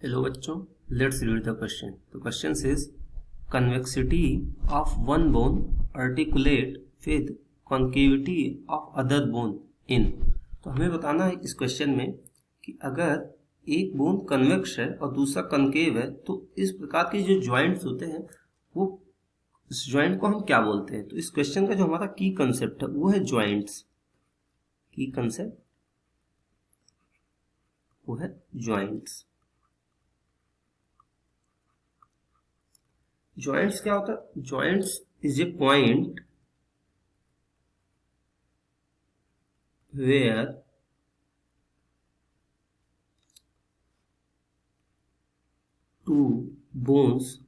Hello बच्चों, let's read the question. The question says convexity of one bone articulate with concavity of other bone in. तो हमें बताना है इस question में कि अगर एक बोन कन्वेक्स है और दूसरा कनकेव है तो इस प्रकार के जो ज्वाइंट्स होते हैं वो इस ज्वाइंट को हम क्या बोलते हैं. तो इस क्वेश्चन का जो हमारा की कंसेप्ट है वो है ज्वाइंट्स. की कंसेप्ट वो है ज्वाइंट्स. ज्वाइंट्स क्या होता है? Joints is a point where two bones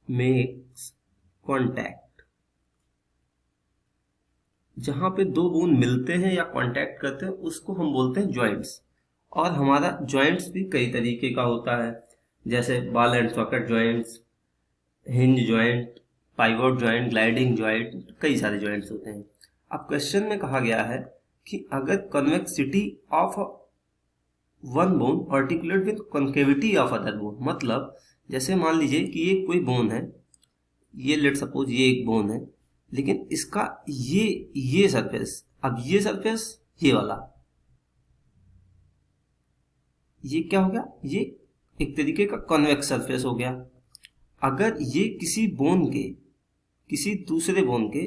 makes contact. जहां पे दो बोन मिलते हैं या कांटेक्ट करते हैं उसको हम बोलते हैं ज्वाइंट्स. और हमारा ज्वाइंट्स भी कई तरीके का होता है, जैसे ball and socket joints, hinge joint, pivot joint, gliding joint, कई सारे ज्वाइंट्स होते हैं. अब क्वेश्चन में कहा गया है कि अगर convexity of one bone articulate with concavity of other bone, मतलब जैसे मान लीजिए कि ये कोई बोन है, ये लेट सपोज ये एक बोन है, लेकिन इसका ये सरफेस, अब ये सरफेस ये वाला, ये क्या हो गया? ये एक तरीके का कॉन्वेक्स सरफेस हो गया. अगर ये किसी बोन के किसी दूसरे बोन के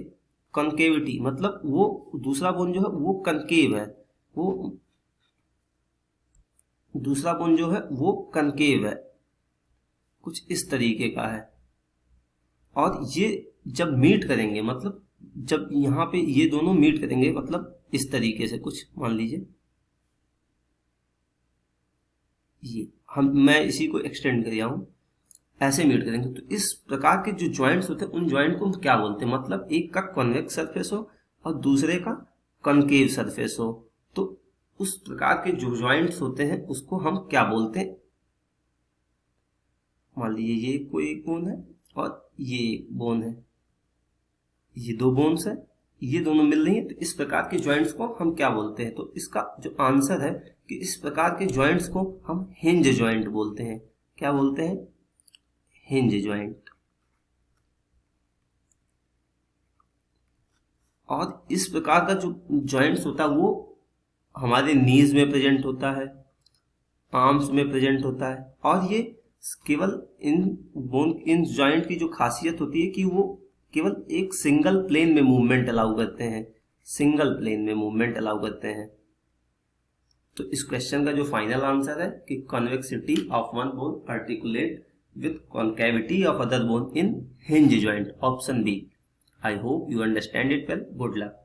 कॉन्केविटी, मतलब वो दूसरा बोन जो है वो कनकेव है, वो दूसरा बोन जो है वो कनकेव है, कुछ इस तरीके का है, और ये जब मीट करेंगे, मतलब जब यहाँ पे ये दोनों मीट करेंगे, मतलब इस तरीके से कुछ मान लीजिए ये मैं इसी को एक्सटेंड कर रहा हूं, ऐसे मीट करेंगे. तो इस प्रकार के जो ज्वाइंट्स होते हैं उन ज्वाइंट को हम क्या बोलते हैं? मतलब एक का कॉन्वेक्स सरफेस हो और दूसरे का कॉन्केव सरफेस हो, तो उस प्रकार के जो ज्वाइंट्स होते हैं उसको हम क्या बोलते हैं? मान लीजिए ये कोई एक बोन है और ये एक बोन है, ये दो बोन्स है, ये दोनों मिल रही है, तो इस प्रकार के ज्वाइंट्स को हम क्या बोलते हैं? तो इसका जो आंसर है कि इस प्रकार के ज्वाइंट्स को हम हिंज ज्वाइंट बोलते हैं. क्या बोलते हैं? Hinge joint. और इस प्रकार का जो ज्वाइंट्स होता है वो हमारे नीज में प्रेजेंट होता है, आर्म्स में प्रेजेंट होता है, और ये केवल इन ज्वाइंट की जो खासियत होती है कि वो केवल एक सिंगल प्लेन में मूवमेंट अलाउ करते हैं, सिंगल प्लेन में मूवमेंट अलाउ करते हैं. तो इस क्वेश्चन का जो फाइनल आंसर है कि convexity of one bone articulate with concavity of other bone in hinge joint, option B. I hope you understand it well. Good luck.